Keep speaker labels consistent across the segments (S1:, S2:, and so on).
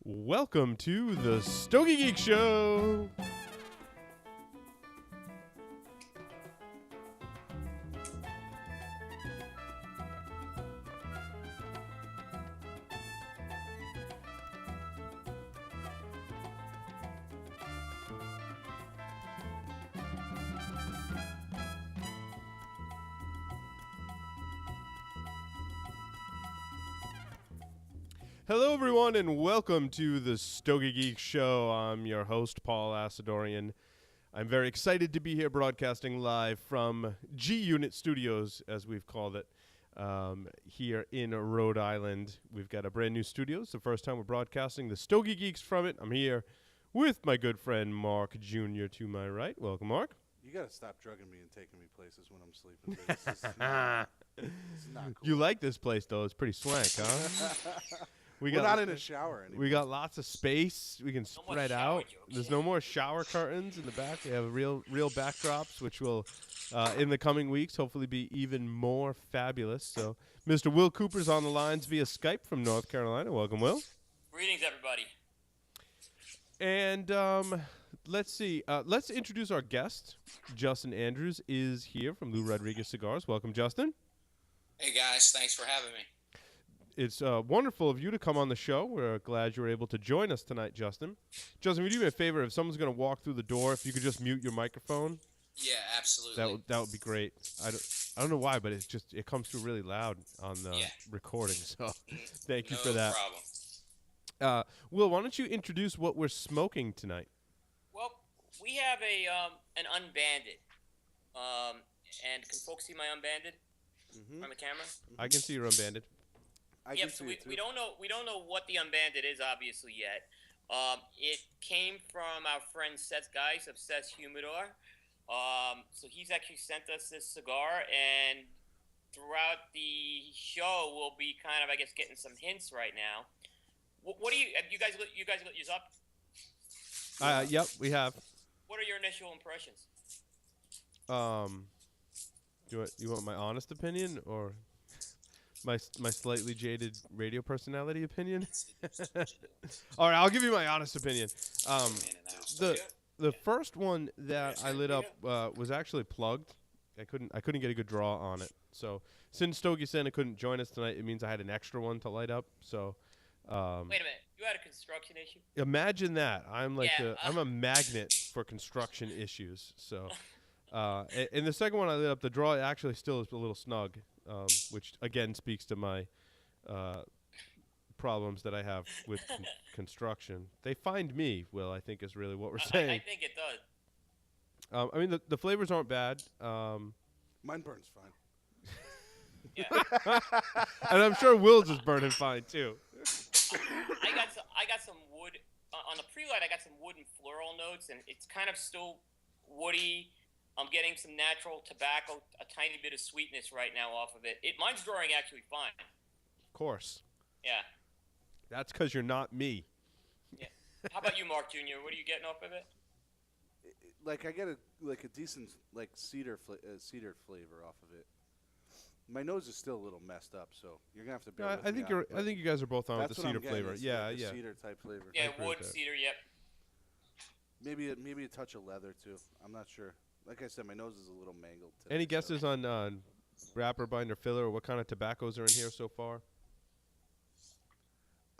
S1: Welcome to the Stogie Geek Show. Hello, everyone, and welcome to the Stogie Geek Show. I'm your host, Paul Asadorian. I'm very excited to be here broadcasting live from G-Unit Studios, as we've called it, here in Rhode Island. We've got a brand new studio. It's the first time we're broadcasting the Stogie Geeks from it. I'm here with my good friend Mark Jr. to my right. Welcome, Mark.
S2: You gotta stop drugging me and taking me places when I'm sleeping. Dude. This is not cool.
S1: You like this place, though. It's pretty swank, huh?
S2: We're not in a shower anymore.
S1: We got lots of space. We can spread out. There's no more shower curtains in the back. We have real backdrops, which will, in the coming weeks, hopefully be even more fabulous. So, Mr. Will Cooper's on the lines via Skype from North Carolina. Welcome, Will.
S3: Greetings, everybody.
S1: And let's see. Let's introduce our guest. Justin Andrews is here from Rod Cigars. Welcome, Justin.
S3: Hey, guys. Thanks for having me.
S1: It's wonderful of you to come on the show. We're glad you were able to join us tonight, Justin. Justin, would you do me a favor? If someone's going to walk through the door, if you could just mute your microphone.
S3: Yeah, absolutely.
S1: That would be great. I don't know why, but it comes through really loud on the recording. So thank you for that.
S3: No problem.
S1: Will, why don't you introduce what we're smoking tonight?
S3: Well, we have an unbanded. And can folks see my unbanded from the camera?
S1: I can see your unbanded.
S3: So we don't know what the unbanded is obviously yet. It came from our friend Seth Geis of Seth's Humidor. So he's actually sent us this cigar, and throughout the show we'll be kind of, I guess, getting some hints right now. What do you guys lit yours up?
S1: Yep, we have.
S3: What are your initial impressions?
S1: You want my honest opinion or my slightly jaded radio personality opinion? All right, I'll give you my honest opinion. The first one that I lit up was actually plugged. I couldn't get a good draw on it. So since Stogie Santa couldn't join us tonight, it means I had an extra one to light up. So
S3: wait a minute, you had a construction issue?
S1: Imagine that. I'm I'm a magnet for construction issues. So and the second one I lit up, the draw actually still is a little snug. Which again speaks to my problems that I have with construction. They find me, Will, I think is really what we're saying.
S3: I think it does.
S1: I mean, the flavors aren't bad.
S2: Mine burns fine.
S3: Yeah.
S1: And I'm sure Will's is burning fine, too.
S3: I got some wood. On the pre-light, I got some wood and floral notes, and it's kind of still woody. I'm getting some natural tobacco, a tiny bit of sweetness right now off of it. Mine's drawing actually fine.
S1: Of course.
S3: Yeah.
S1: That's because you're not me.
S3: Yeah. How about you, Mark Jr.? What are you getting off of it?
S2: I get a decent cedar flavor off of it. My nose is still a little messed up, so you're gonna have to bear with me.
S1: I think you guys are both on with the cedar flavor.
S2: Yeah. Cedar type flavor.
S3: Yeah, wood, cedar. Yep.
S2: Maybe a touch of leather too. I'm not sure. Like I said, my nose is a little mangled today.
S1: Any guesses on wrapper, binder, filler, or what kind of tobaccos are in here so far?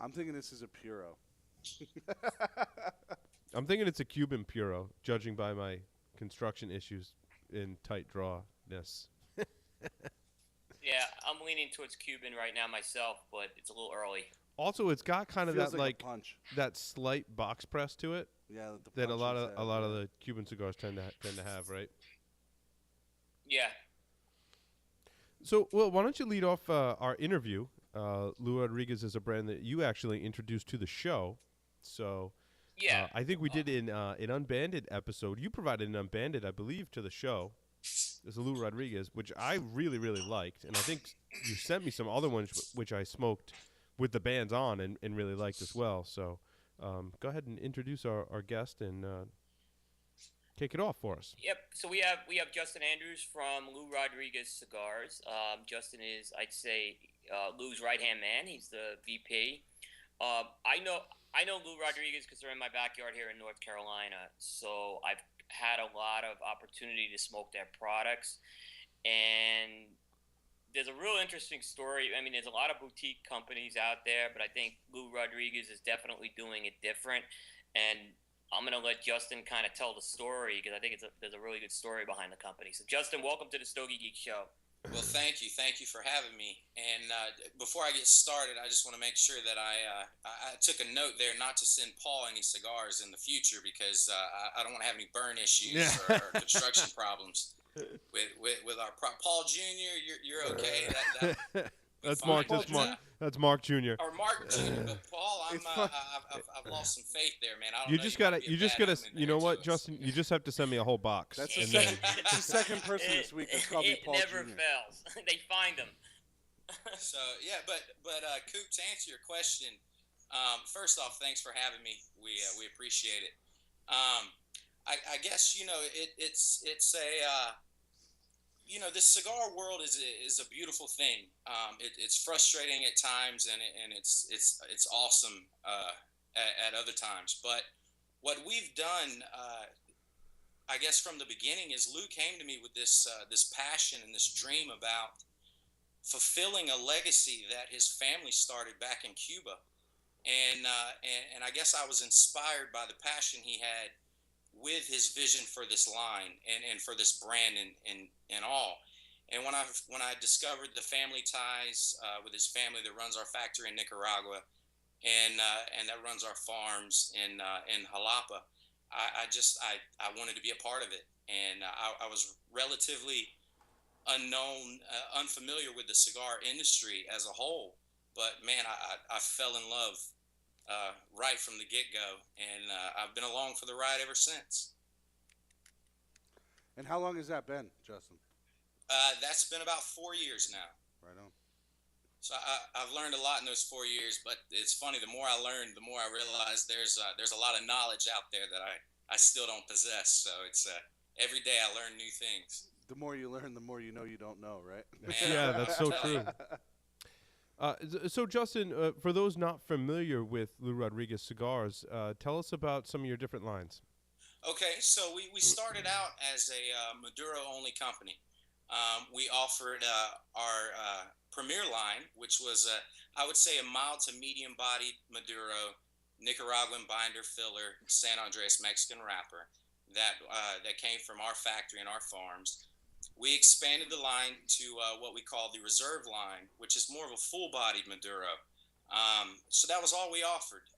S2: I'm thinking this is a Puro.
S1: I'm thinking it's a Cuban Puro, judging by my construction issues in tight drawness.
S3: Yeah, I'm leaning towards Cuban right now myself, but it's a little early.
S1: Also, it's got kind of
S2: Feels
S1: that
S2: like a punch.
S1: That slight box press to it.
S2: Yeah,
S1: that a lot of the Cuban cigars tend to have, right?
S3: Yeah.
S1: So, well, why don't you lead off our interview? Lou Rodriguez is a brand that you actually introduced to the show. So,
S3: yeah,
S1: I think we did in an Unbanded episode. You provided an Unbanded, I believe, to the show. There's a Lou Rodriguez, which I really, really liked, and I think you sent me some other ones which I smoked with the bands on and really liked as well. So go ahead and introduce our guest and kick it off for us.
S3: Yep. So we have Justin Andrews from Lou Rodriguez Cigars. Justin is, I'd say, Lou's right-hand man. He's the VP. I know Lou Rodriguez because they're in my backyard here in North Carolina. So I've had a lot of opportunity to smoke their products, and there's a real interesting story. I mean, there's a lot of boutique companies out there, but I think Lou Rodriguez is definitely doing it different. And I'm gonna let Justin kind of tell the story because I think there's a really good story behind the company. So, Justin, welcome to the Stogie Geek Show.
S4: Well, thank you. Thank you for having me. And before I get started, I just want to make sure that I took a note there not to send Paul any cigars in the future because I don't want to have any burn issues or construction problems with our Paul Jr. You're okay.
S1: That's Mark. That's Mark Jr.
S4: Or Mark Jr. But Paul, I've lost some faith there, man. I don't
S1: you
S4: know,
S1: just gotta. You know what, Justin? You just have to send me a whole box.
S2: That's the second person this week that's called me Paul Jr.
S3: It never fails. They find them.
S4: So yeah, but Coop, to answer your question, first off, thanks for having me. We appreciate it. I guess it's a this cigar world is a beautiful thing. It's frustrating at times, and it's awesome at other times. But what we've done, I guess from the beginning, is Lou came to me with this passion and this dream about fulfilling a legacy that his family started back in Cuba, and I guess I was inspired by the passion he had with his vision for this line and for this brand and all. And when I discovered the family ties with his family that runs our factory in Nicaragua and that runs our farms in Jalapa, I wanted to be a part of it. And I was relatively unfamiliar with the cigar industry as a whole. But man, I fell in love right from the get-go, and I've been along for the ride ever since.
S2: And how long has that been, Justin?
S4: That's been about 4 years now.
S2: Right on.
S4: So I've learned a lot in those 4 years, but it's funny, the more I learn, the more I realize there's a lot of knowledge out there that I still don't possess. So it's every day I learn new things.
S2: The more you learn, the more you know you don't know, right?
S1: Yeah, that's so true. So, Justin, for those not familiar with Lou Rodriguez Cigars, tell us about some of your different lines.
S4: Okay, so we started out as a Maduro-only company. We offered our premier line, which was, I would say, a mild to medium-bodied Maduro, Nicaraguan binder filler, San Andres Mexican wrapper that came from our factory and our farms. We expanded the line to what we call the reserve line, which is more of a full-bodied Maduro. So that was all we offered.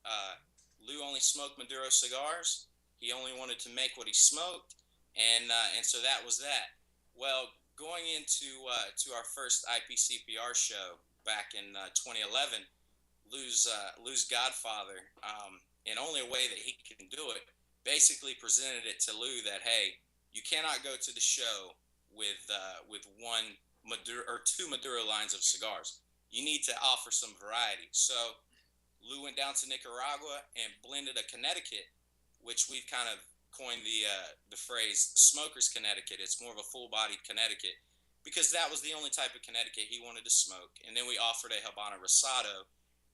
S4: Lou only smoked Maduro cigars. He only wanted to make what he smoked, and so that was that. Well, going into to our first IPCPR show back in 2011, Lou's godfather, in only a way that he can do it, basically presented it to Lou that, hey, you cannot go to the show with one Maduro or two Maduro lines of cigars. You need to offer some variety. So Lou went down to Nicaragua and blended a Connecticut, which we've kind of coined the phrase "Smoker's Connecticut." It's more of a full-bodied Connecticut because that was the only type of Connecticut he wanted to smoke. And then we offered a Habano Rosado,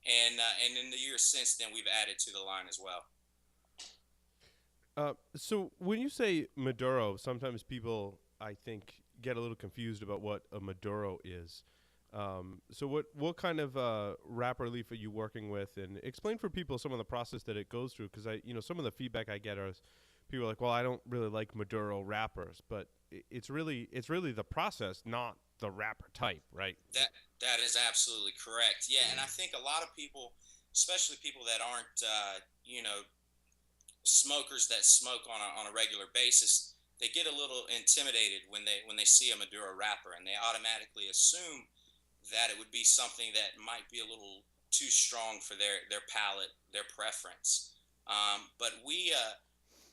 S4: and in the years since then we've added to the line as well.
S1: So when you say Maduro, sometimes people, I think, get a little confused about what a Maduro is. So what kind of wrapper leaf are you working with, and explain for people some of the process that it goes through? Because some of the feedback I get is people are like, well, I don't really like Maduro wrappers, but it's really the process, not the wrapper type, right?
S4: That is absolutely correct. Yeah, and I think a lot of people, especially people that aren't smokers that smoke on a regular basis, they get a little intimidated when they see a Maduro wrapper, and they automatically assume that it would be something that might be a little too strong for their palate, their preference. But we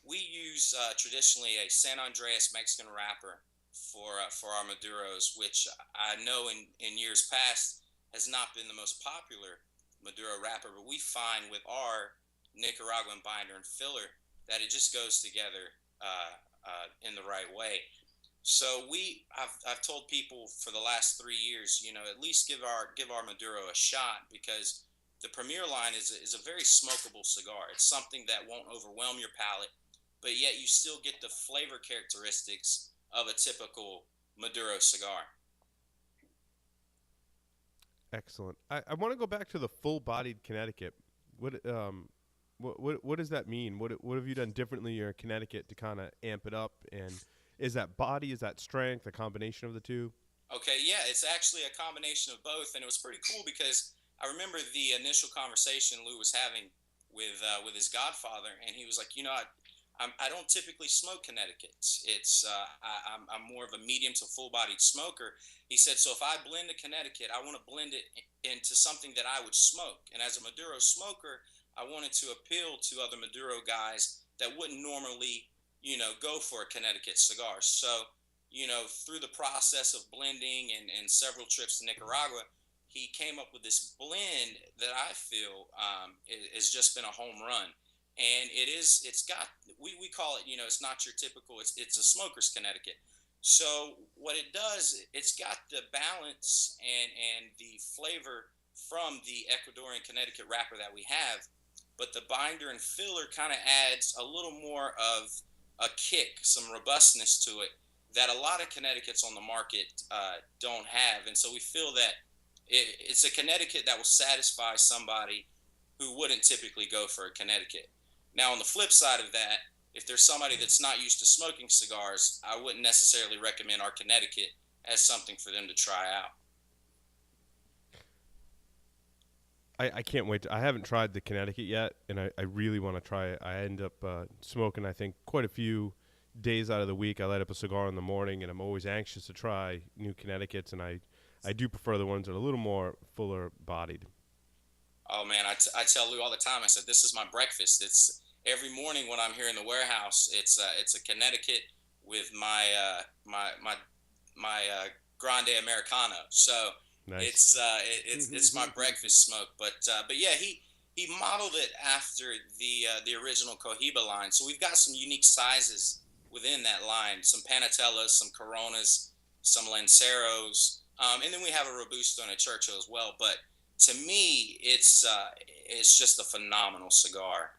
S4: use traditionally a San Andres Mexican wrapper for our Maduros, which I know in years past has not been the most popular Maduro wrapper, but we find with our Nicaraguan binder and filler that it just goes together in the right way. So I've told people for the last 3 years, at least give our Maduro a shot, because the Premier line is a very smokable cigar. It's something that won't overwhelm your palate, but yet you still get the flavor characteristics of a typical Maduro cigar.
S1: Excellent. I want to go back to the full-bodied Connecticut. What does that mean? What have you done differently in Connecticut to kind of amp it up? And is that body, is that strength, a combination of the two?
S4: Okay, yeah, it's actually a combination of both, and it was pretty cool because I remember the initial conversation Lou was having with his godfather, and he was like, I don't typically smoke Connecticut's. I'm more of a medium to full-bodied smoker. He said, so if I blend a Connecticut, I want to blend it into something that I would smoke. And as a Maduro smoker, I wanted to appeal to other Maduro guys that wouldn't normally, go for a Connecticut cigar. So, through the process of blending and several trips to Nicaragua, he came up with this blend that I feel has just been a home run. And it's got, we call it, it's not your typical, it's a smoker's Connecticut. So what it does, it's got the balance and the flavor from the Ecuadorian Connecticut wrapper that we have, but the binder and filler kind of adds a little more of a kick, some robustness to it that a lot of Connecticut's on the market don't have. And so we feel that it's a Connecticut that will satisfy somebody who wouldn't typically go for a Connecticut. Now, on the flip side of that, if there's somebody that's not used to smoking cigars, I wouldn't necessarily recommend our Connecticut as something for them to try out.
S1: I can't wait. I haven't tried the Connecticut yet, and I really want to try it. I end up smoking, I think, quite a few days out of the week. I light up a cigar in the morning, and I'm always anxious to try new Connecticut's, and I do prefer the ones that are a little more fuller bodied.
S4: Oh, man, I tell Lou all the time, I said, this is my breakfast. It's every morning when I'm here in the warehouse, it's a Connecticut with my Grande Americano. So nice. It's my breakfast smoke. But yeah, he modeled it after the original Cohiba line. So we've got some unique sizes within that line, some Panatellas, some Coronas, some Lanceros, and then we have a Robusto and a Churchill as well. But to me, it's just a phenomenal cigar.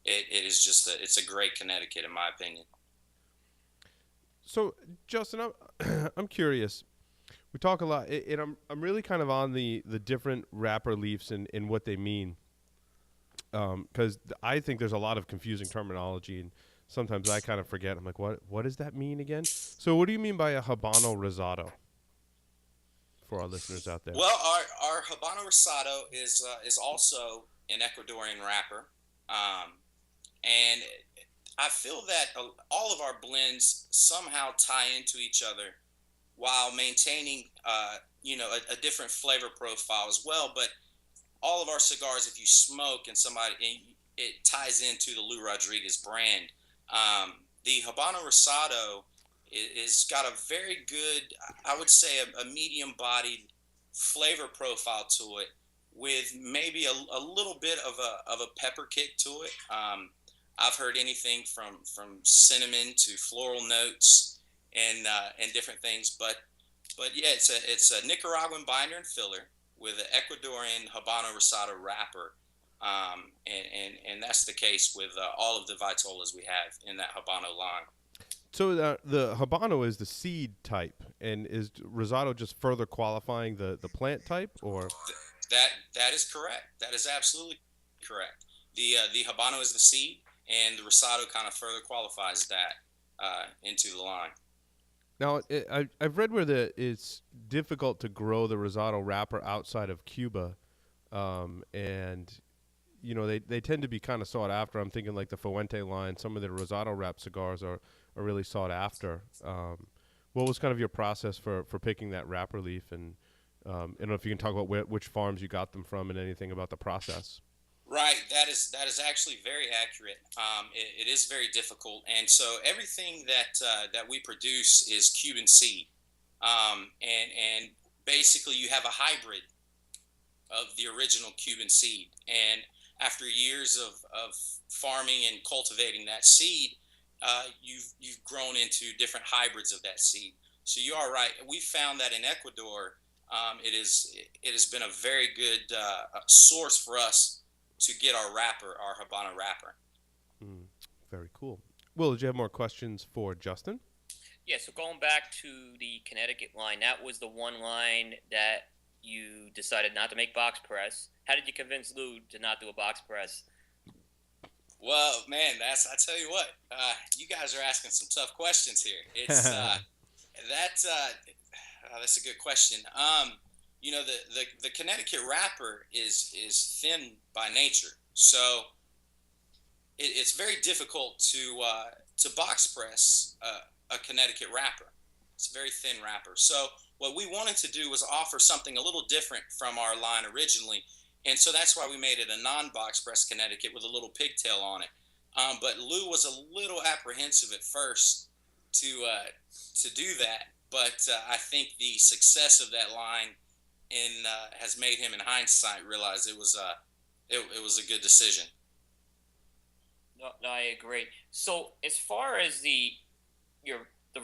S4: It is just it's a great Connecticut in my opinion.
S1: So Justin, I'm curious. We talk a lot, and I'm really kind of on the different wrapper leaves and what they mean, because I think there's a lot of confusing terminology, and sometimes I kind of forget. I'm like, what does that mean again? So what do you mean by a Habano Rosado? For our listeners out there.
S4: Well, our Habano Rosado is also an Ecuadorian wrapper, and I feel that all of our blends somehow tie into each other while maintaining, a different flavor profile as well. But all of our cigars, if you smoke and it ties into the Lou Rodriguez brand. The Habano Rosado is got a very good, I would say, a medium-bodied flavor profile to it, with maybe a little bit of a pepper kick to it. I've heard anything from cinnamon to floral notes and different things, but yeah, it's a Nicaraguan binder and filler with an Ecuadorian Habano Rosado wrapper, and that's the case with all of the Vitolas we have in that Habano line.
S1: So the Habano is the seed type, and is Rosado just further qualifying the plant type, or?
S4: That is correct. That is absolutely correct. The Habano is the seed, and the Rosado kind of further qualifies that into the line.
S1: Now, I've read where it's difficult to grow the Rosado wrapper outside of Cuba, and they tend to be kind of sought after. I'm thinking like the Fuente line. Some of the Rosado wrap cigars are really sought after. What was kind of your process for picking that wrapper leaf? And I don't know if you can talk about which farms you got them from and anything about the process.
S4: Right, that is actually very accurate. It is very difficult, and so everything that we produce is Cuban seed, and basically you have a hybrid of the original Cuban seed, and after years of farming and cultivating that seed, you've grown into different hybrids of that seed. So you are right. We found that in Ecuador, it has been a very good source for us to get our Habano wrapper.
S1: Very cool. Will, did you have more questions for Justin?
S3: Yeah, so going back to the Connecticut line, that was the one line that you decided not to make box press. How did you convince Lou to not do a box press?
S4: Well, man, I tell you what, you guys are asking some tough questions here. It's that's a good question. The Connecticut wrapper is thin by nature, so it's very difficult to box press a Connecticut wrapper. It's a very thin wrapper. So what we wanted to do was offer something a little different from our line originally, and so that's why we made it a non-box press Connecticut with a little pigtail on it. But Lou was a little apprehensive at first to do that, but I think the success of that line has made him, in hindsight, realize it was a good decision.
S3: No, I agree. So as far as the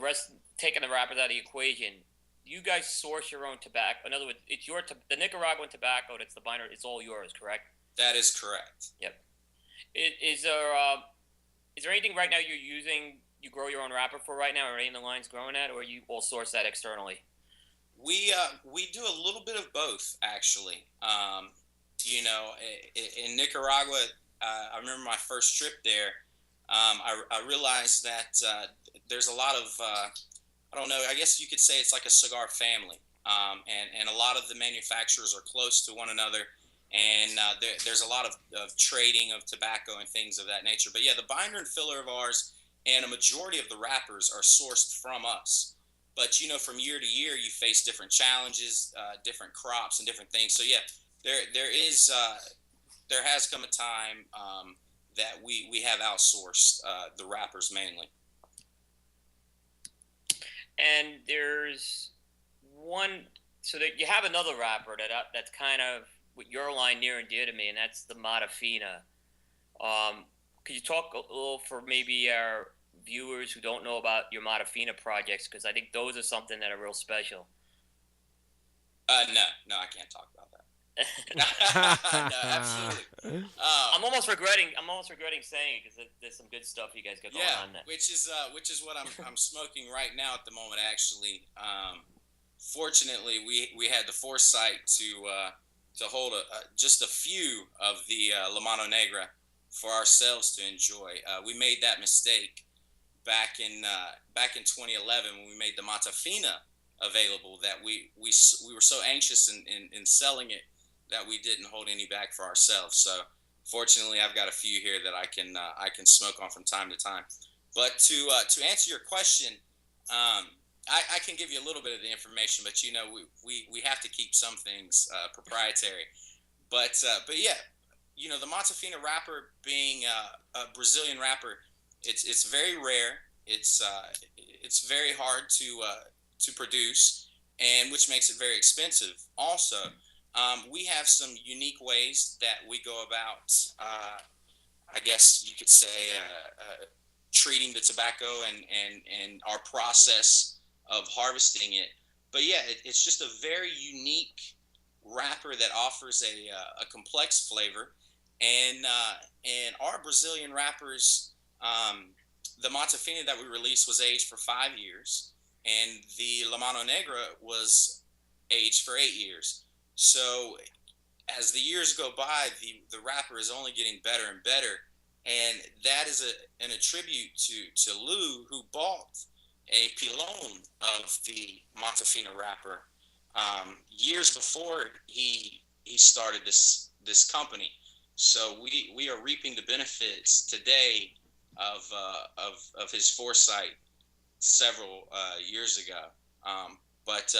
S3: rest, taking the wrappers out of the equation, you guys source your own tobacco. In other words, it's the Nicaraguan tobacco that's the binder. It's all yours, correct?
S4: That is correct.
S3: Yep. Is there anything right now you're using? You grow your own wrapper for right now, or any of the lines growing at, or you all source that externally?
S4: We do a little bit of both, actually. In Nicaragua, I remember my first trip there. I realized that there's a lot of I don't know. I guess you could say it's like a cigar family, and a lot of the manufacturers are close to one another, and there's a lot of trading of tobacco and things of that nature. But yeah, the binder and filler of ours, and a majority of the wrappers are sourced from us. But from year to year, you face different challenges, different crops, and different things. So yeah, there has come a time that we have outsourced the wrappers mainly.
S3: And there's one, so that you have another wrapper that's kind of with your line near and dear to me, and that's the Mata Fina. Could you talk a little for maybe our viewers who don't know about your Mata Fina projects, because I think those are something that are real special.
S4: No, I can't talk about that. No, absolutely.
S3: I'm almost regretting saying it, because there's some good stuff you guys got going on there.
S4: which is what I'm smoking right now at the moment. Actually, fortunately, we had the foresight to hold just a few of the La Mano Negra for ourselves to enjoy. We made that mistake back in 2011 when we made the Mata Fina available, that we were so anxious in selling it that we didn't hold any back for ourselves. So fortunately, I've got a few here that I can smoke on from time to time. But to answer your question, I can give you a little bit of the information, but we have to keep some things proprietary. But yeah, the Mata Fina wrapper being a Brazilian wrapper, it's very rare. It's very hard to produce, and which makes it very expensive. Also, we have some unique ways that we go about, I guess you could say, treating the tobacco and our process of harvesting it. But yeah, it's just a very unique wrapper that offers a complex flavor, and our Brazilian wrappers. The Mata Fina that we released was aged for 5 years, and the La Mano Negra was aged for 8 years. So as the years go by, the wrapper is only getting better and better, and that is an attribute to Lou, who bought a pilon of the Mata Fina wrapper years before he started this company. So we are reaping the benefits today of his foresight several years ago. But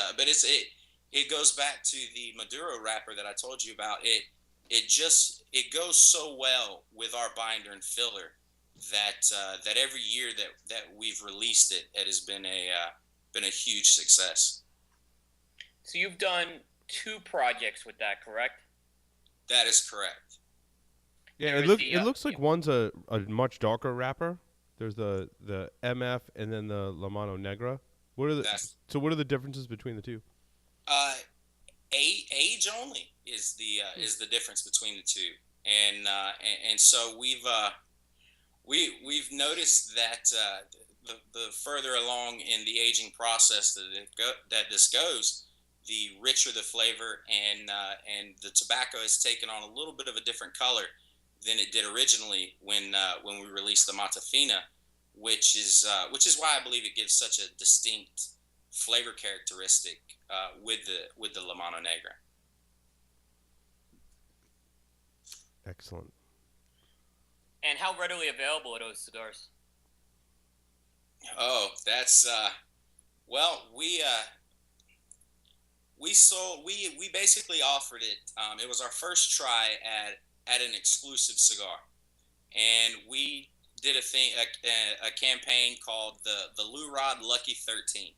S4: it goes back to the Maduro wrapper that I told you about. It goes so well with our binder and filler that every year that we've released it has been a huge success.
S3: So you've done 2 projects with that, correct?
S4: That is correct.
S1: Yeah, it looks like one's a much darker wrapper. There's the MF and then the La Mano Negra. What are the differences between the two?
S4: age only is the difference between the two, and so we've noticed that the further along in the aging process that this goes, the richer the flavor, and the tobacco has taken on a little bit of a different color than it did originally when we released the Mata Fina, which is why I believe it gives such a distinct flavor characteristic with the La Mano Negra.
S1: Excellent.
S3: And how readily available are those cigars?
S4: Oh, that's well, we basically offered it. It was our first try at an exclusive cigar, and we did a campaign called the Lou Rod Lucky 13.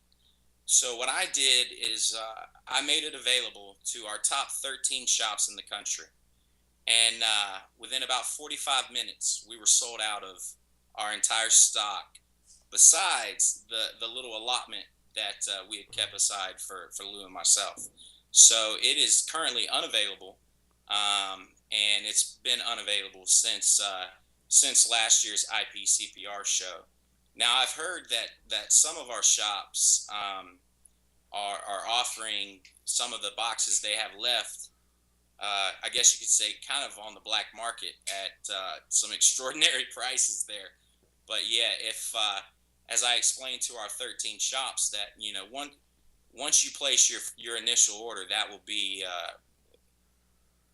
S4: So what I did is I made it available to our top 13 shops in the country, and within about 45 minutes, we were sold out of our entire stock. Besides the little allotment that we had kept aside for Lou and myself. So it is currently unavailable, and it's been unavailable since last year's IPCPR show. Now, I've heard that some of our shops are offering some of the boxes they have left, I guess you could say, kind of on the black market at some extraordinary prices there. But yeah, if as I explained to our 13 shops, that once you place your initial order, that will be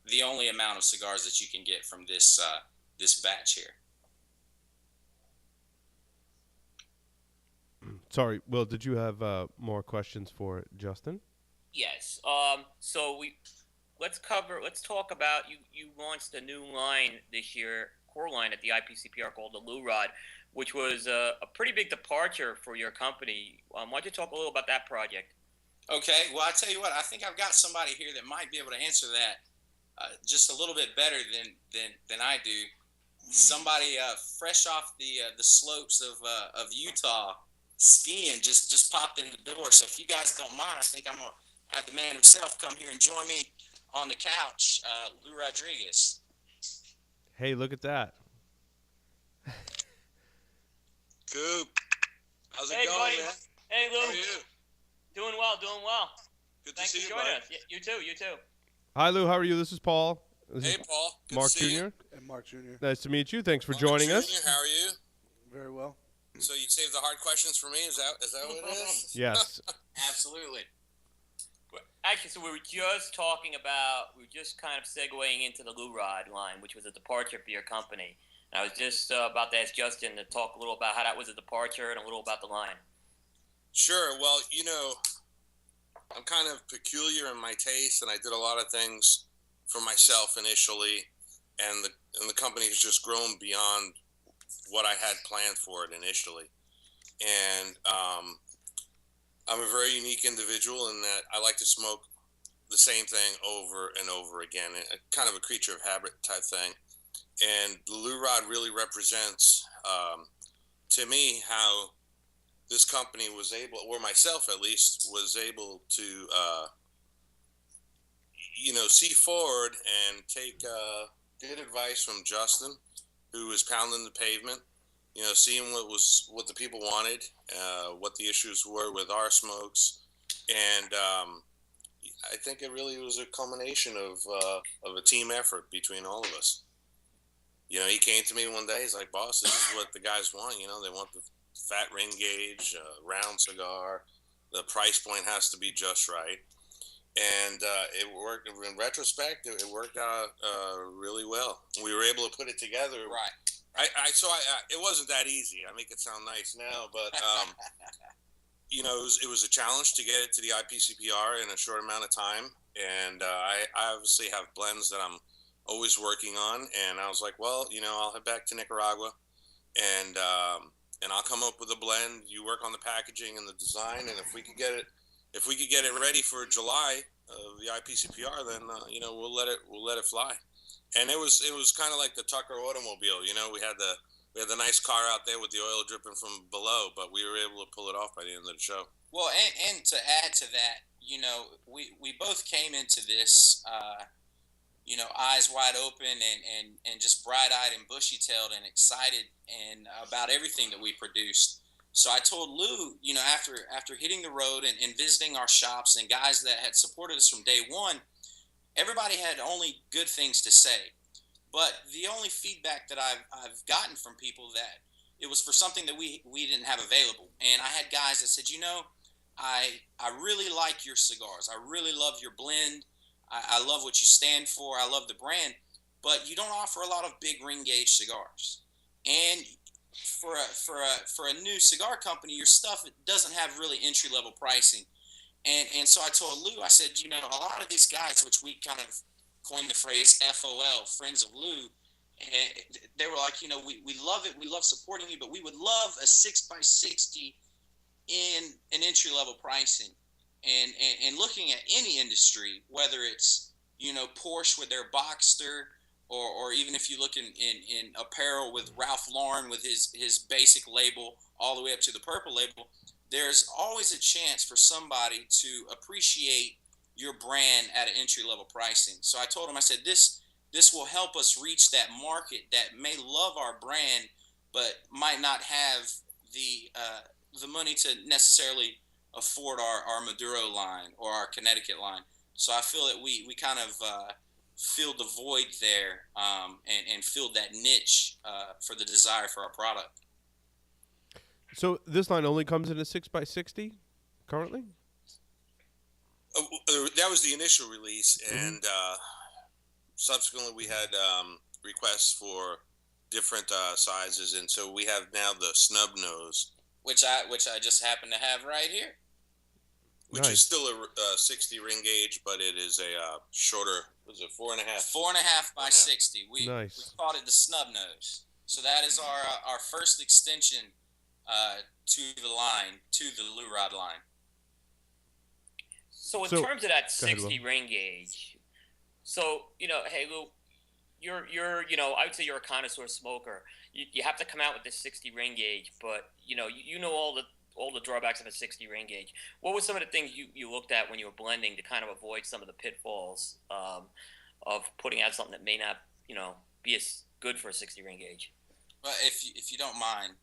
S4: the only amount of cigars that you can get from this batch here.
S1: Sorry, Will, did you have more questions for Justin?
S3: Yes. So let's talk about you launched a new line this year, core line at the IPCPR called the Lou Rod, which was a pretty big departure for your company. Why don't you talk a little about that project?
S4: Okay. Well, I tell you what, I think I've got somebody here that might be able to answer that just a little bit better than I do. Somebody fresh off the slopes of Utah, skiing, just popped in the door. So if you guys don't mind, I think I'm gonna have the man himself come here and join me on the couch, Lou Rodriguez.
S1: Hey, look at that.
S5: Coop, how's it
S3: Hey,
S5: going,
S3: buddy.
S5: man?
S3: Hey, Lou.
S5: How are you?
S3: Doing well.
S5: Good
S3: Thanks
S5: to see
S3: for
S5: you,
S3: joining
S5: bud.
S3: us. You too.
S1: Hi, Lou. How are you? This is Paul. This
S5: Hey,
S1: is
S5: Paul. Good
S1: Mark
S5: to see
S1: Jr.
S5: you.
S2: And Mark Jr.
S1: Nice to meet you. Thanks for
S5: Mark
S1: joining
S5: Jr.,
S1: us.
S5: How are you?
S2: Very well.
S5: So you saved the hard questions for me? Is that what it is?
S1: Yes.
S4: Absolutely.
S3: Actually, so we were just kind of segueing into the Lou Rod line, which was a departure for your company. And I was just about to ask Justin to talk a little about how that was a departure and a little about the line.
S5: Sure. Well, I'm kind of peculiar in my taste, and I did a lot of things for myself initially, and the company has just grown beyond what I had planned for it initially. And I'm a very unique individual in that I like to smoke the same thing over and over again, kind of a creature of habit type thing. And the Lou Rod really represents, to me, how this company was able, or myself at least, was able to, see forward and take good advice from Justin, who was pounding the pavement, seeing what the people wanted, what the issues were with our smokes, and I think it really was a culmination of a team effort between all of us. He came to me one day. He's like, "Boss, this is what the guys want. They want the fat ring gauge, round cigar. The price point has to be just right." And it worked. In retrospect, it worked out really well. We were able to put it together.
S4: Right.
S5: It wasn't that easy. I make it sound nice now, but it was a challenge to get it to the IPCPR in a short amount of time. And I obviously have blends that I'm always working on. And I was like, well, I'll head back to Nicaragua, and I'll come up with a blend. You work on the packaging and the design, and if we could get it ready for July of the IPCPR, then we'll let it fly. And it was kind of like the Tucker automobile. We had the nice car out there with the oil dripping from below, but we were able to pull it off by the end of the show.
S4: Well, and to add to that, we both came into this, eyes wide open and just bright-eyed and bushy-tailed and excited and about everything that we produced. So I told Lou, after hitting the road and visiting our shops and guys that had supported us from day one, everybody had only good things to say. But the only feedback that I've gotten from people that it was for something that we didn't have available. And I had guys that said, I really like your cigars. I really love your blend. I love what you stand for. I love the brand, but you don't offer a lot of big ring gauge cigars. And for a new cigar company, your stuff doesn't have really entry level pricing. And so I told Lou, I said, a lot of these guys, which we kind of coined the phrase FOL, Friends of Lou, and they were like, we love it. We love supporting you, but we would love a 6x60 in an entry level pricing. And looking at any industry, whether it's, Porsche with their Boxster, or even if you look in apparel with Ralph Lauren with his basic label all the way up to the purple label, there's always a chance for somebody to appreciate your brand at an entry-level pricing. So I told him, I said, this will help us reach that market that may love our brand but might not have the money to necessarily afford our Maduro line or our Connecticut line. So I feel that we kind of filled the void there and filled that niche for the desire for our product.
S1: So this line only comes in a 6x60 currently?
S5: That was the initial release, and subsequently we had requests for different sizes, and so we have now the snub nose,
S4: which I just happen to have right here.
S5: Which is still a 60 ring gauge, but it is a shorter. Was it 4.5?
S4: 4.5 by 60. We called it the snub nose. So that is our first extension to the line, to the Lou Rod line.
S3: So in terms of that 60 ring gauge, so hey Lou, you're I would say you're a connoisseur smoker. You have to come out with this 60 ring gauge, but you know all the drawbacks of a 60 ring gauge. What were some of the things you looked at when you were blending to kind of avoid some of the pitfalls of putting out something that may not, be as good for a 60 ring gauge?
S4: Well, if you don't mind,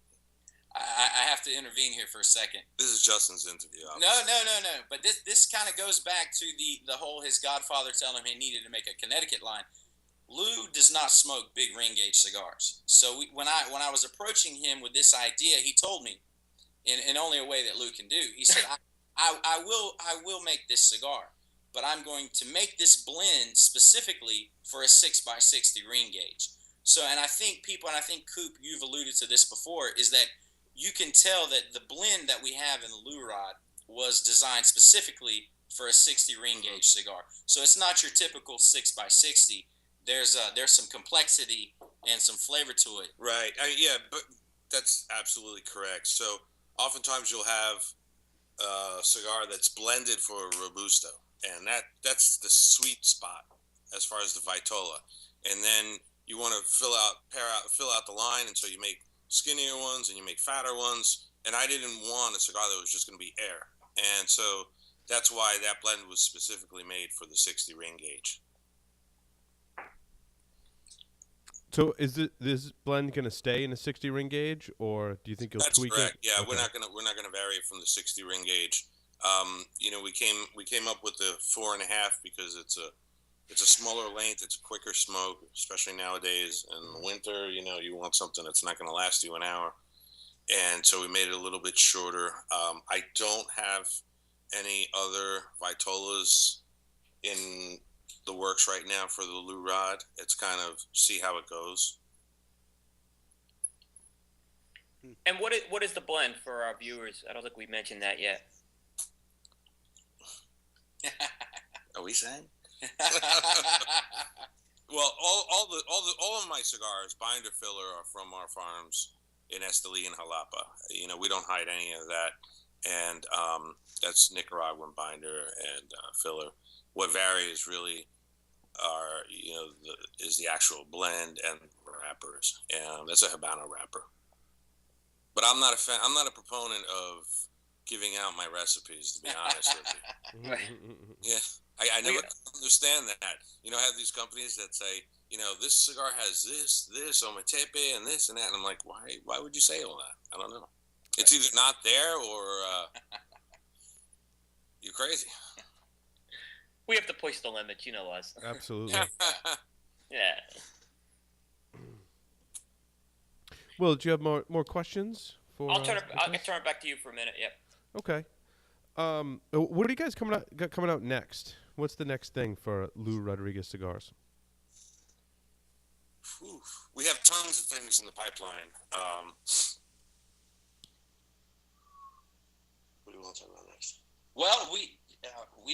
S4: I have to intervene here for a second.
S5: This is Justin's interview.
S4: Obviously. No. But this kind of goes back to the whole his godfather telling him he needed to make a Connecticut line. Lou does not smoke big ring gauge cigars. So when I was approaching him with this idea, he told me, in only a way that Lou can do, he said, I will make this cigar, but I'm going to make this blend specifically for a 6x60 ring gauge. So, and I think Coop, you've alluded to this before, is that you can tell that the blend that we have in the Lou Rod was designed specifically for a 60 ring gauge cigar. So it's not your typical 6x60. There's some complexity and some flavor to it.
S5: Right. But that's absolutely correct. So oftentimes you'll have a cigar that's blended for a Robusto, and that's the sweet spot as far as the Vitola. And then you want to fill out the line, and so you make skinnier ones and you make fatter ones. And I didn't want a cigar that was just going to be air, and so that's why that blend was specifically made for the 60 ring gauge.
S1: So is this blend going to stay in a 60 ring gauge, or do you think you'll tweak
S5: correct.
S1: it?
S5: Yeah,
S1: okay.
S5: we're not gonna vary it from the 60 ring gauge. We came up with the 4.5 because it's a smaller length, it's a quicker smoke, especially nowadays in the winter. You want something that's not going to last you an hour, and so we made it a little bit shorter. I don't have any other Vitolas in the works right now for the Lou Rod. It's kind of see how it goes.
S3: And what is the blend for our viewers? I don't think we mentioned that yet.
S5: Are we saying? Well, all of my cigars, binder filler, are from our farms in Esteli and Jalapa. We don't hide any of that, and that's Nicaraguan binder and filler. What varies really is the actual blend and wrappers, and that's a Habano wrapper. But I'm not a proponent of giving out my recipes, to be honest with you. Yeah, I never understand that. You know, I have these companies that say, you know, this cigar has this ometepe and this and that, and I'm like, why would you say all that? I don't know. It's either not there or you're crazy.
S3: We have to push the limits, you know us.
S1: Absolutely.
S3: Yeah.
S1: Will, do you have more questions?
S3: I'll turn it back to you for a minute. Yep.
S1: Okay. What are you guys coming out next? What's the next thing for Lou Rodriguez Cigars?
S5: We have tons of things in the pipeline. What do you want to talk about next?
S4: Well, we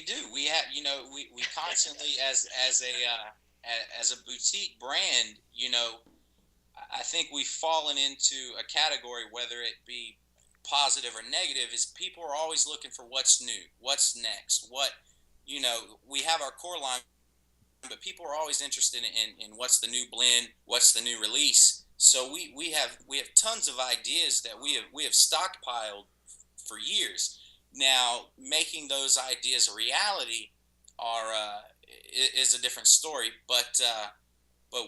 S4: do. We have, you know, we constantly as a boutique brand, you know, I think we've fallen into a category, whether it be positive or negative, is people are always looking for what's new, what's next, you know, we have our core line, but people are always interested in what's the new blend, what's the new release. So we have tons of ideas that we have stockpiled for years. Now, making those ideas a reality is a different story. But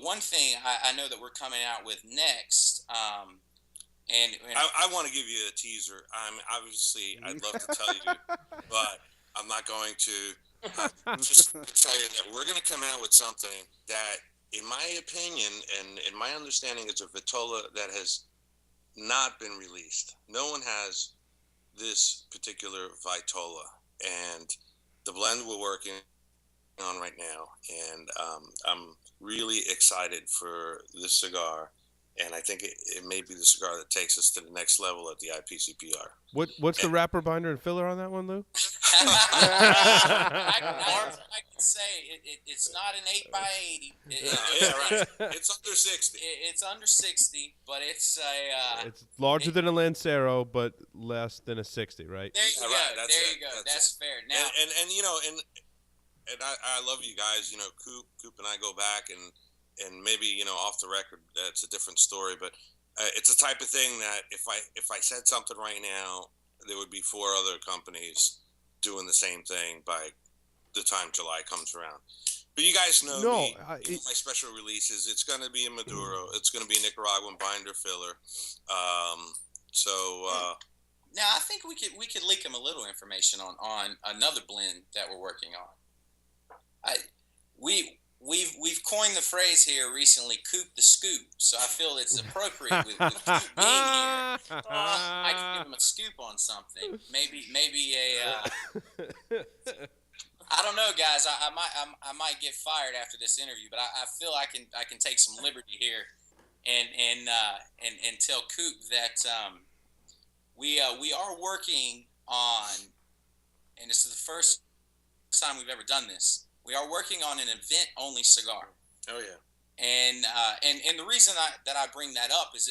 S4: one thing I know that we're coming out with next, and
S5: I want to give you a teaser. Obviously, I'd love to tell you, but I'm not going to. Just to tell you that we're going to come out with something that, in my opinion and in my understanding, is a Vitola that has not been released. No one has this particular Vitola, and the blend we're working on right now, and I'm really excited for this cigar, and I think it may be the cigar that takes us to the next level at the IPCPR.
S1: What's the wrapper, binder, and filler on that one, Lou?
S4: I can say it's not an 8x80.
S5: Right. It's under 60.
S4: It's under 60, but it's a.
S1: It's larger than a Lancero, but less than a 60, right?
S4: There you go.
S5: Right,
S4: there you go. That's fair. Now,
S5: and you know, and I love you guys. You know, Coop and I go back, and maybe, you know, off the record, that's a different story, but it's the type of thing that if I said something right now, there would be 4 other companies doing the same thing by the time July comes around. But you guys know me, my special releases. It's going to be a Maduro. It's going to be a Nicaraguan binder filler.
S4: Now I think we could leak them a little information on another blend that we're working on. We've coined the phrase here recently, "Coop the scoop." So I feel it's appropriate with Coop being here. I can give him a scoop on something. Maybe a. I don't know, guys. I might get fired after this interview, but I feel I can take some liberty here, and tell Coop that we are working on, and this is the first time we've ever done this. We are working on an event-only cigar.
S5: Oh yeah.
S4: And the reason that I bring that up is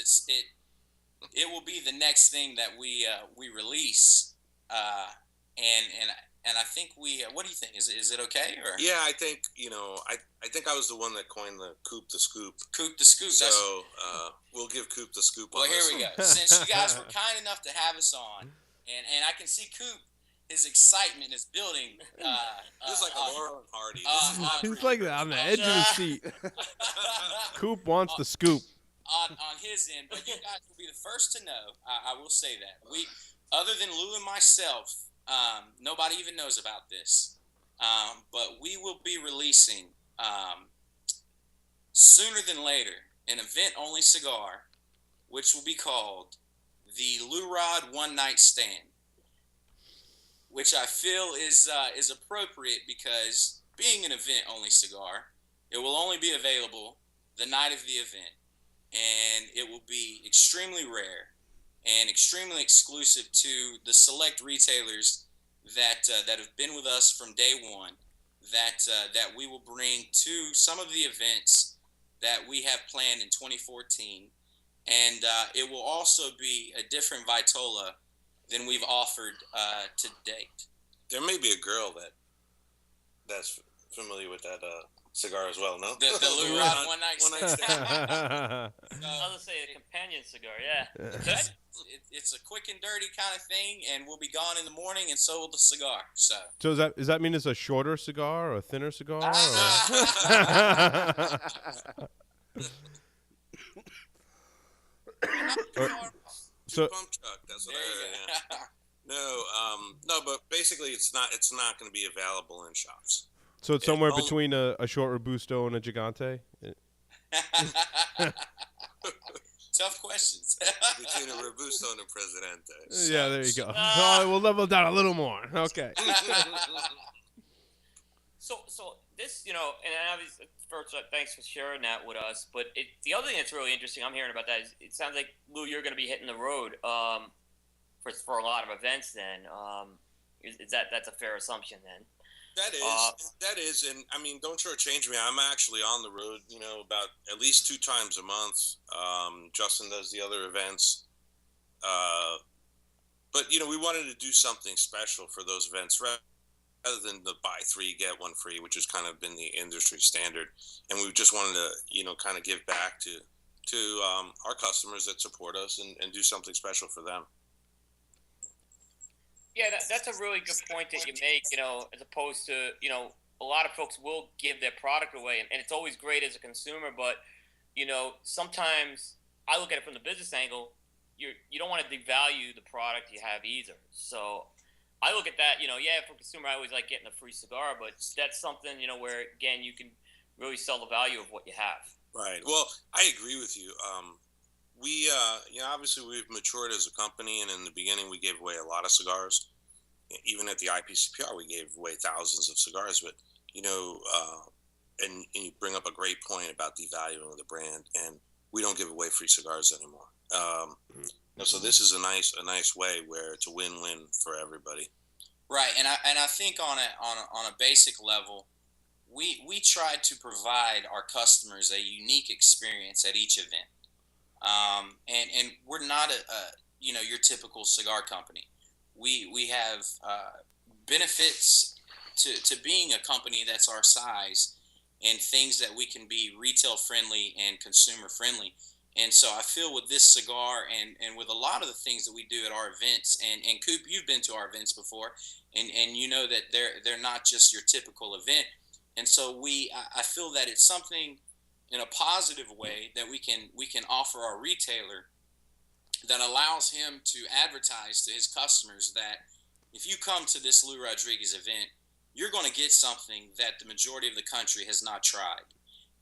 S4: it will be the next thing that we release. And I think what do you think? Is it okay? Or?
S5: Yeah, I think, you know, I think I was the one that coined the Coop the scoop.
S4: Coop the scoop.
S5: So we'll give Coop the scoop.
S4: Well, here we go. Since you guys were kind enough to have us on, and I can see Coop. His excitement is building.
S5: It's like a Laurel and Hardy.
S1: He's like on the edge of the seat. Coop wants the scoop.
S4: On his end, but you guys will be the first to know. I will say that. We, other than Lou and myself, nobody even knows about this. But we will be releasing sooner than later an event-only cigar, which will be called the Lou Rod One Night Stand, which I feel is appropriate because being an event-only cigar, it will only be available the night of the event, and it will be extremely rare and extremely exclusive to the select retailers that have been with us from day one, that we will bring to some of the events that we have planned in 2014, and it will also be a different Vitola than we've offered to date.
S5: There may be a girl that's familiar with that cigar as well, no?
S4: The Lou Rod One Night Stand.
S3: I was going to say a companion cigar, yeah.
S4: it's a quick and dirty kind of thing, and we'll be gone in the morning, and so will the cigar. So
S1: does that mean it's a shorter cigar or a thinner cigar? Or?
S5: So pump truck. That's what I heard. Yeah. No, but basically it's not going to be available in shops.
S1: So it's somewhere between a short Robusto and a Gigante?
S4: Tough questions.
S5: Between a Robusto and a Presidente.
S1: Yeah, there you go. We'll level down a little more. Okay.
S3: So this, and obviously, first, thanks for sharing that with us. But the other thing that's really interesting, I'm hearing about that, is it sounds like, Lou, you're going to be hitting the road for a lot of events then. That's a fair assumption then?
S5: That is, and I mean, don't shortchange me. I'm actually on the road, about at least 2 times a month. Justin does the other events, but we wanted to do something special for those events rather than the buy 3 get 1 free, which has kind of been the industry standard. And we just wanted to, kind of give back to our customers that support us and do something special for them.
S3: Yeah, that's a really good point that you make, as opposed to, a lot of folks will give their product away, and it's always great as a consumer, but, sometimes I look at it from the business angle, you don't want to devalue the product you have either. So I look at that, for a consumer, I always like getting a free cigar, but that's something, where, again, you can really sell the value of what you have.
S5: Right. Well, I agree with you. We, obviously we've matured as a company, and in the beginning we gave away a lot of cigars. Even at the IPCPR, we gave away thousands of cigars. But and you bring up a great point about devaluing the brand, and we don't give away free cigars anymore. So this is a nice way where it's a win-win for everybody.
S4: Right, and I think on a basic level, we try to provide our customers a unique experience at each event. And we're not your typical cigar company. We have benefits to being a company that's our size, and things that we can be retail friendly and consumer friendly. And so I feel with this cigar and with a lot of the things that we do at our events, and Coop, you've been to our events before, and you know that they're not just your typical event. And so I feel that it's something in a positive way that we can offer our retailer that allows him to advertise to his customers that if you come to this Lou Rodriguez event, you're going to get something that the majority of the country has not tried.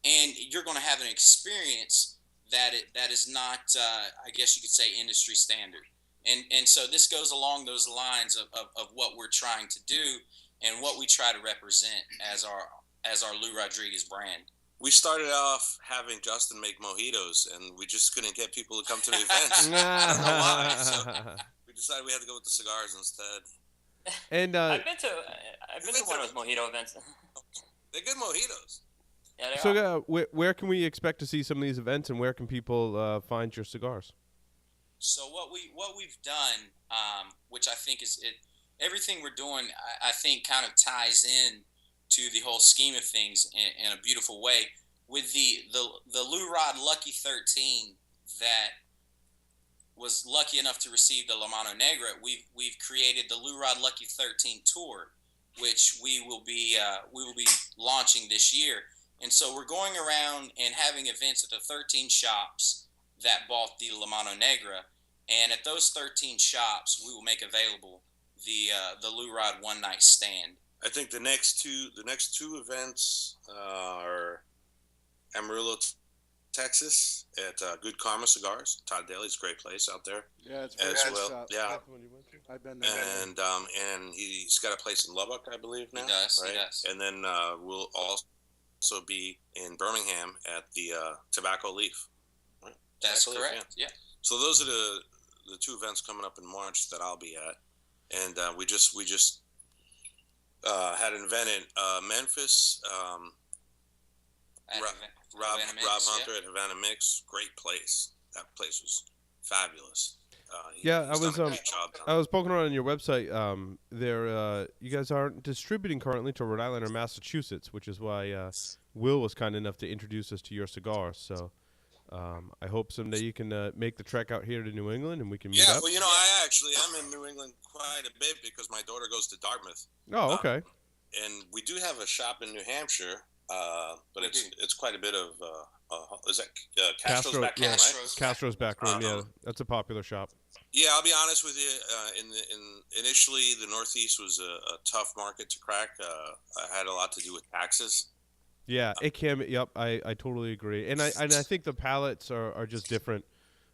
S4: And you're going to have an experience that is not, I guess you could say, industry standard. And so this goes along those lines of what we're trying to do and what we try to represent as our Lou Rodriguez brand.
S5: We started off having Justin make mojitos, and we just couldn't get people to come to the events. I don't know why. So we decided we had to go with the cigars instead.
S3: And I've been to one of those mojito events.
S5: They're good mojitos.
S3: Yeah, they
S1: are. Where can we expect to see some of these events, and where can people find your cigars?
S4: So what we've done, which I think is it, everything we're doing, I think kind of ties in to the whole scheme of things in a beautiful way. With the Lou Rod Lucky 13 that was lucky enough to receive the La Mano Negra, we've created the Lou Rod Lucky 13 tour, which we will be launching this year. And so we're going around and having events at the 13 shops that bought the La Mano Negra, and at those 13 shops we will make available the Lou Rod One Night Stand.
S5: I think the next two events are Amarillo, Texas, at Good Karma Cigars. Todd Daly's a great place out there.
S2: Yeah, it's very
S5: as
S2: nice
S5: well. Yeah,
S2: I've been there.
S5: And he's got a place in Lubbock, I believe now.
S4: He does.
S5: Right?
S4: He does.
S5: And then we'll also be in Birmingham at the Tobacco Leaf. Right?
S4: That's
S5: Tobacco
S4: correct.
S5: Leaf,
S4: yeah.
S5: So those are the two events coming up in March that I'll be at, and we just had an event in Memphis. Rob Hunter at Havana Mix, great place. That place was fabulous.
S1: I was poking around on your website. You guys aren't distributing currently to Rhode Island or Massachusetts, which is why Will was kind enough to introduce us to your cigars. So I hope someday you can make the trek out here to New England and we can meet up.
S5: Yeah, well, I'm in New England quite a bit because my daughter goes to Dartmouth.
S1: Oh, okay.
S5: And we do have a shop in New Hampshire, but it's quite a bit of. Is that Castro's back room, right?
S1: Castro's back room. Yeah, that's a popular shop.
S5: Yeah, I'll be honest with you. Initially, the Northeast was a tough market to crack. I had a lot to do with taxes.
S1: Yeah, it can. Yep, I totally agree, and I think the palates are just different.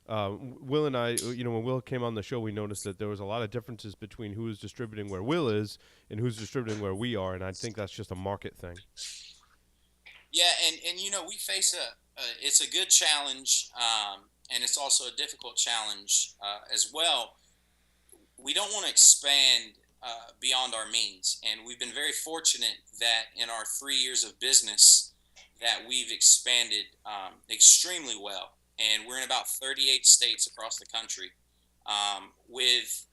S1: Will and I, when Will came on the show, we noticed that there was a lot of differences between who is distributing where Will is and who's distributing where we are, and I think that's just a market thing.
S4: Yeah, and we face it's a good challenge, and it's also a difficult challenge as well. We don't want to expand beyond our means, and we've been very fortunate that in our 3 years of business that we've expanded extremely well, and we're in about 38 states across the country with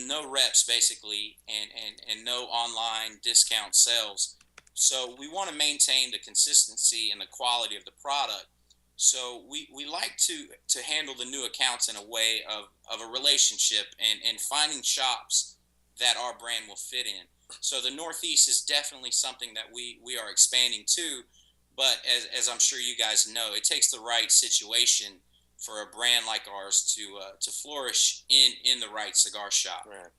S4: no reps basically and no online discount sales. So we want to maintain the consistency and the quality of the product. So we like to handle the new accounts in a way of a relationship and finding shops that our brand will fit in. So the Northeast is definitely something that we are expanding to, but as I'm sure you guys know, it takes the right situation for a brand like ours to flourish in the right cigar shop.
S5: Right.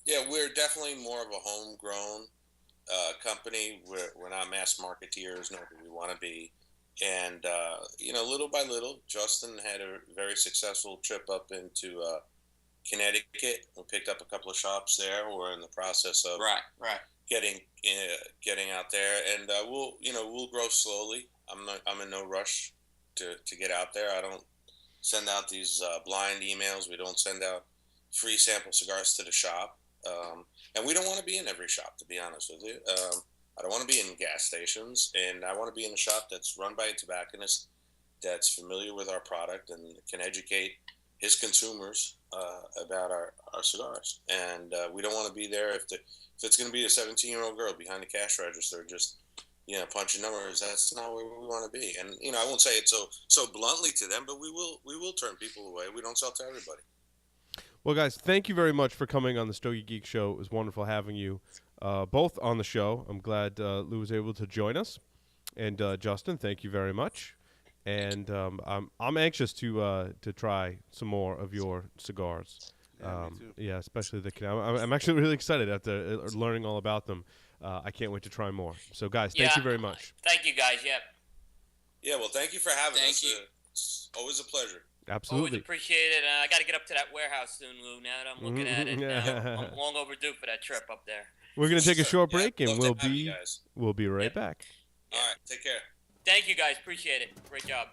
S5: Yeah, we're definitely more of a homegrown company. We're not mass marketeers, nor do we want to be. And, little by little, Justin had a very successful trip up into Connecticut. We picked up a couple of shops there. We're in the process of getting out there, and we'll grow slowly. I'm in no rush to get out there. I don't send out these blind emails. We don't send out free sample cigars to the shop, and we don't want to be in every shop, to be honest with you. I don't want to be in gas stations, and I want to be in a shop that's run by a tobacconist that's familiar with our product and can educate his consumers about our cigars. And we don't want to be there if it's going to be a 17-year-old girl behind the cash register just punching numbers. That's not where we want to be. And I won't say it so bluntly to them, but we will turn people away. We don't sell to everybody.
S1: Well, guys, thank you very much for coming on the Stogie Geek Show. It was wonderful having you both on the show. I'm glad Lou was able to join us. And Justin, thank you very much. And I'm anxious to try some more of your cigars.
S2: Yeah, me too.
S1: Yeah, especially the Canal. I'm actually really excited after learning all about them. I can't wait to try more. So, guys, thank you very much.
S3: Thank you, guys. Yep.
S5: Yeah, well, thank you for having us.
S4: Thank you.
S5: It's always a pleasure.
S1: Absolutely.
S3: Always appreciate it. I got to get up to that warehouse soon, Lou. Now that I'm looking at it, I'm long overdue for that trip up there.
S1: We're gonna take a short break, and we'll be right back.
S5: All right, take care.
S3: Thank you, guys. Appreciate it. Great job.